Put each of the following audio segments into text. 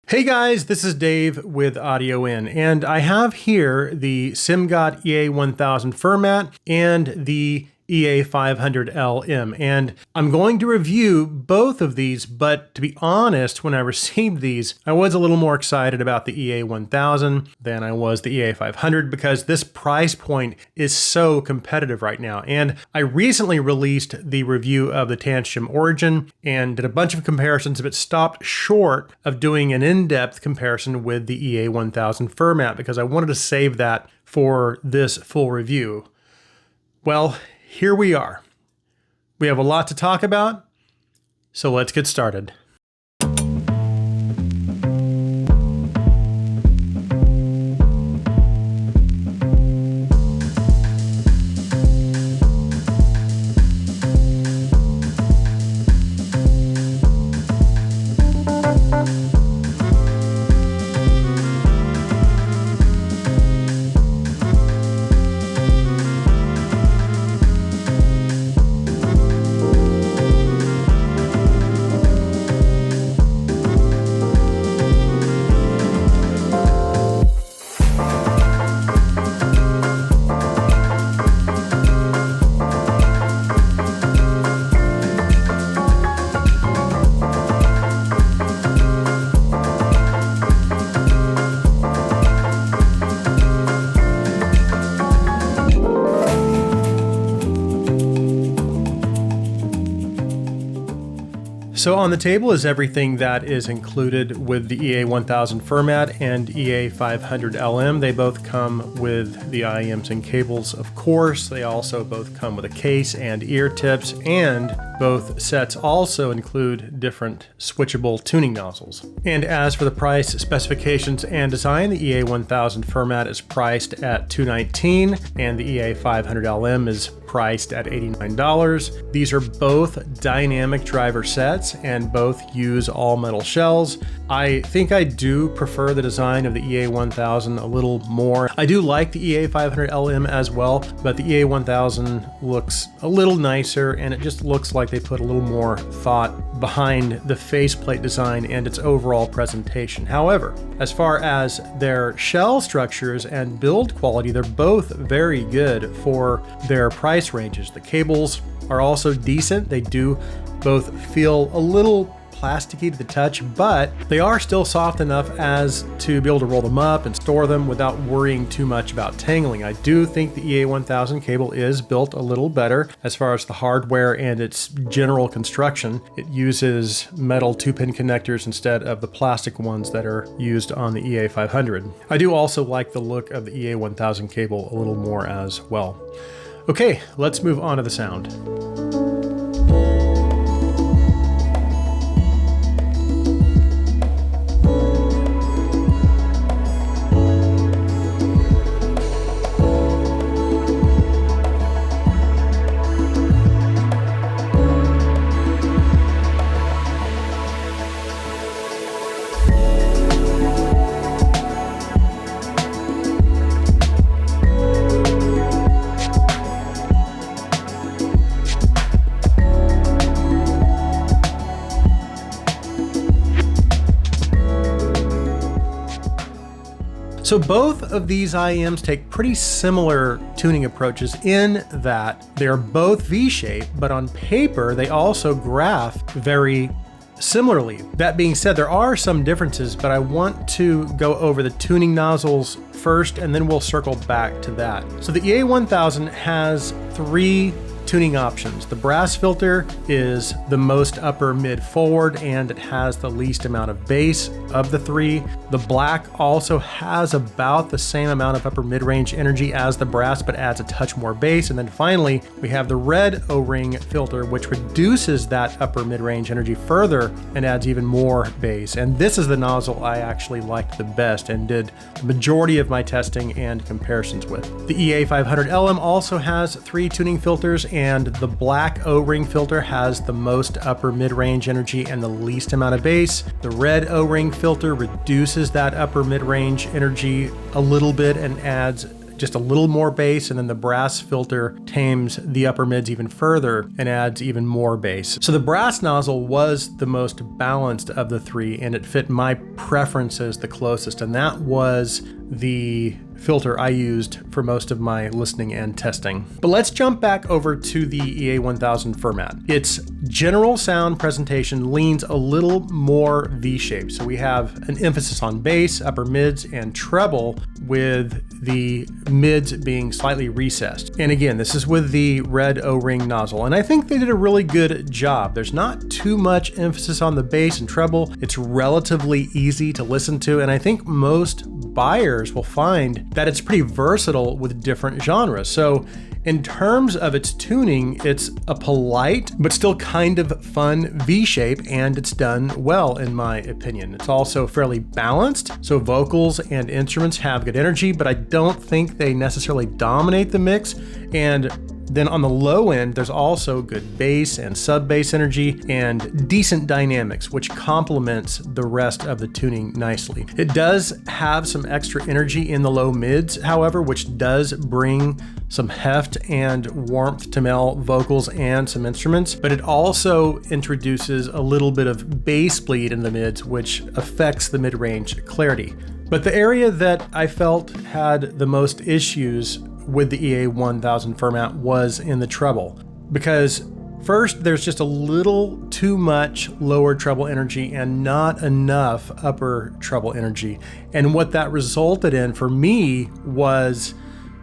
Hey guys, this is Dave with Audio In, and I have here the SIMGOT Ea1000 Fermat and the Ea500 LM, and I'm going to review both of these, but to be honest, when I received these, I was a little more excited about the Ea1000 than I was the Ea500 because this price point is so competitive right now. And I recently released the review of the Tanchjim Origin and did a bunch of comparisons, but stopped short of doing an in-depth comparison with the Ea1000 Fermat because I wanted to save that for this full review. Well, here we are. We have a lot to talk about, so let's get started. So on the table is everything that is included with the Ea1000 Fermat and Ea500 LM. They both come with the IEMs and cables, of course. They also both come with a case and ear tips, and both sets also include different switchable tuning nozzles. And as for the price, specifications, and design, the Ea1000 Fermat is priced at $219 and the Ea500 LM is priced at $89. These are both dynamic driver sets and both use all metal shells. I think I do prefer the design of the Ea1000 a little more. I do like the Ea500 LM as well, but the Ea1000 looks a little nicer and it just looks like they put a little more thought behind the faceplate design and its overall presentation. However, as far as their shell structures and build quality, they're both very good for their price ranges. The cables are also decent. They do both feel a little plasticky to the touch, but they are still soft enough as to be able to roll them up and store them without worrying too much about tangling. I do think the Ea1000 cable is built a little better as far as the hardware and its general construction. It uses metal 2-pin connectors instead of the plastic ones that are used on the Ea500. I do also like the look of the Ea1000 cable a little more as well. Okay, let's move on to the sound. So both of these IEMs take pretty similar tuning approaches in that they're both V-shaped, but on paper they also graph very similarly. That being said, there are some differences, but I want to go over the tuning nozzles first and then we'll circle back to that. So the Ea1000 has 3 tuning options. The brass filter is the most upper mid forward and it has the least amount of bass of the 3. The black also has about the same amount of upper mid-range energy as the brass but adds a touch more bass. And then finally we have the red O-ring filter, which reduces that upper mid-range energy further and adds even more bass. And this is the nozzle I actually liked the best and did the majority of my testing and comparisons with. The Ea500 LM also has 3 tuning filters, and the black O-ring filter has the most upper mid-range energy and the least amount of bass. The red O-ring filter reduces that upper mid-range energy a little bit and adds just a little more bass, and then the brass filter tames the upper mids even further and adds even more bass. So the brass nozzle was the most balanced of the three, and it fit my preferences the closest, and that was the filter I used for most of my listening and testing. But let's jump back over to the Ea1000 Fermat. Its general sound presentation leans a little more V-shaped. So we have an emphasis on bass, upper mids, and treble, with the mids being slightly recessed. And again, this is with the red O-ring nozzle, and I think they did a really good job. There's not too much emphasis on the bass and treble. It's relatively easy to listen to, and I think most buyers will find that it's pretty versatile with different genres. So in terms of its tuning, it's a polite but still kind of fun V-shape, and it's done well in my opinion. It's also fairly balanced, so vocals and instruments have good energy, but I don't think they necessarily dominate the mix. And then on the low end, there's also good bass and sub-bass energy and decent dynamics, which complements the rest of the tuning nicely. It does have some extra energy in the low mids, however, which does bring some heft and warmth to male vocals and some instruments, but it also introduces a little bit of bass bleed in the mids, which affects the mid-range clarity. But the area that I felt had the most issues with the Ea1000 Fermat was in the treble, because first, there's just a little too much lower treble energy and not enough upper treble energy. And what that resulted in for me was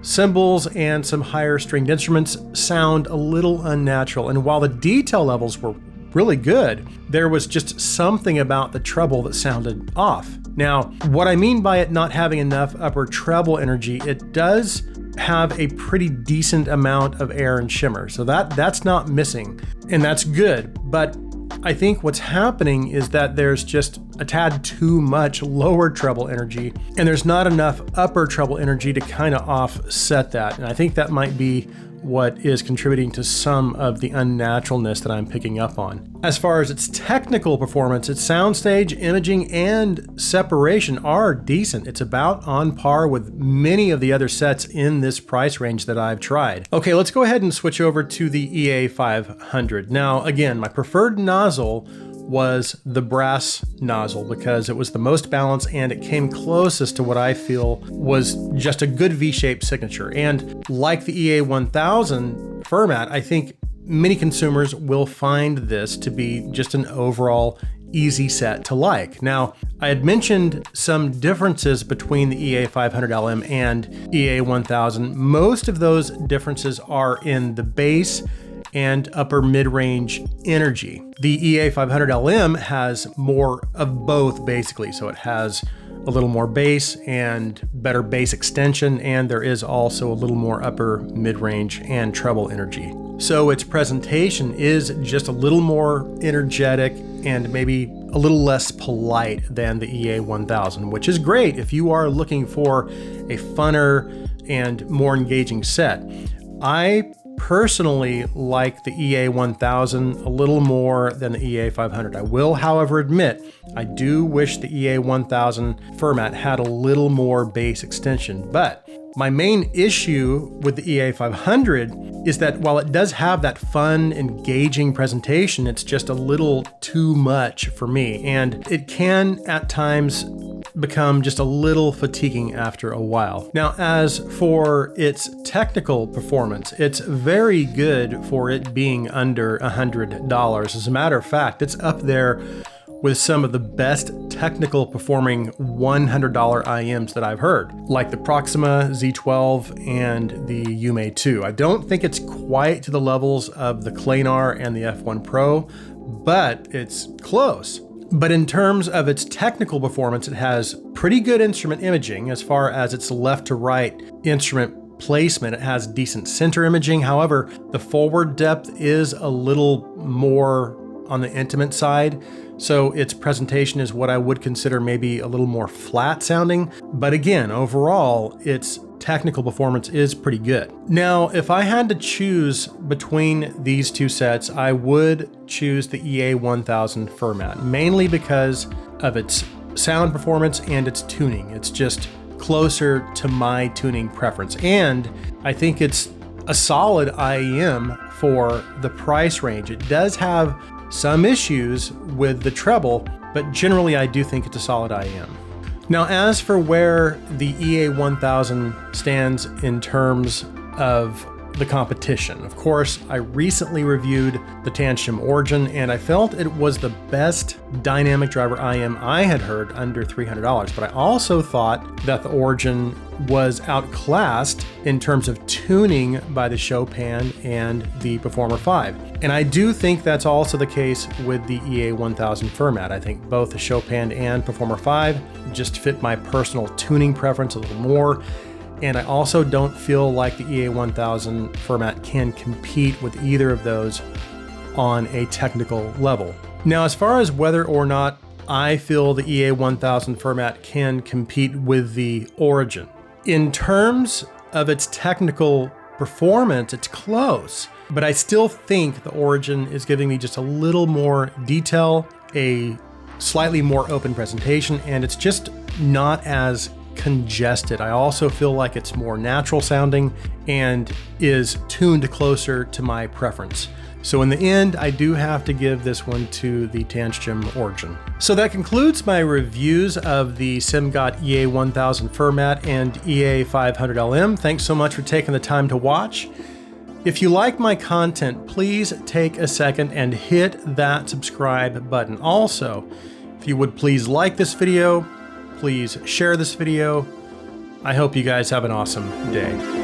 cymbals and some higher stringed instruments sound a little unnatural. And while the detail levels were really good, there was just something about the treble that sounded off. Now, what I mean by it not having enough upper treble energy, it does have a pretty decent amount of air and shimmer. So that's not missing, and that's good. But I think what's happening is that there's just a tad too much lower treble energy, and there's not enough upper treble energy to kind of offset that. And I think that might be what is contributing to some of the unnaturalness that I'm picking up on. As far as its technical performance, its soundstage, imaging, and separation are decent. It's about on par with many of the other sets in this price range that I've tried. Okay, let's go ahead and switch over to the Ea500. Now, again, my preferred nozzle was the brass nozzle because it was the most balanced and it came closest to what I feel was just a good V-shaped signature. And like the Ea1000 Fermat, I think many consumers will find this to be just an overall easy set to like. Now, I had mentioned some differences between the Ea500 LM and Ea1000. Most of those differences are in the bass and upper mid-range energy. The Ea500 LM has more of both basically. So it has a little more bass and better bass extension, and there is also a little more upper mid-range and treble energy. So its presentation is just a little more energetic and maybe a little less polite than the Ea1000, which is great if you are looking for a funner and more engaging set. I personally like the Ea1000 a little more than the Ea500. I will, however, admit I do wish the Ea1000 Fermat had a little more bass extension. But my main issue with the Ea500 is that while it does have that fun, engaging presentation, it's just a little too much for me, and it can at times become just a little fatiguing after a while. Now, as for its technical performance, it's very good for it being under $100. As a matter of fact, it's up there with some of the best technical performing $100 IMs that I've heard, like the Proxima Z12 and the Yume2. I don't think it's quite to the levels of the Clanar and the F1 Pro, but it's close. But in terms of its technical performance, it has pretty good instrument imaging as far as its left to right instrument placement. It has decent center imaging. However, the forward depth is a little more on the intimate side. So its presentation is what I would consider maybe a little more flat sounding. But again, overall, its technical performance is pretty good. Now, if I had to choose between these two sets, I would choose the Ea1000 Fermat, mainly because of its sound performance and its tuning. It's just closer to my tuning preference. And I think it's a solid IEM for the price range. It does have some issues with the treble, but generally I do think it's a solid IEM. Now, as for where the EA1000 stands in terms of the competition, of course, I recently reviewed the Tanchjim Origin, and I felt it was the best dynamic driver IEM I had heard under $300. But I also thought that the Origin was outclassed in terms of tuning by the Chopin and the Performer 5. And I do think that's also the case with the EA1000 Fermat. I think both the Chopin and Performer 5 just fit my personal tuning preference a little more. And I also don't feel like the Ea1000 Fermat can compete with either of those on a technical level. Now, as far as whether or not I feel the Ea1000 Fermat can compete with the Origin, in terms of its technical performance, it's close, but I still think the Origin is giving me just a little more detail, a slightly more open presentation, and it's just not as congested. I also feel like it's more natural sounding and is tuned closer to my preference. So in the end, I do have to give this one to the Tanchjim Origin. So that concludes my reviews of the SIMGOT Ea1000 Fermat and Ea500 LM. Thanks so much for taking the time to watch. If you like my content, please take a second and hit that subscribe button. Also, if you would please like this video, please share this video. I hope you guys have an awesome day.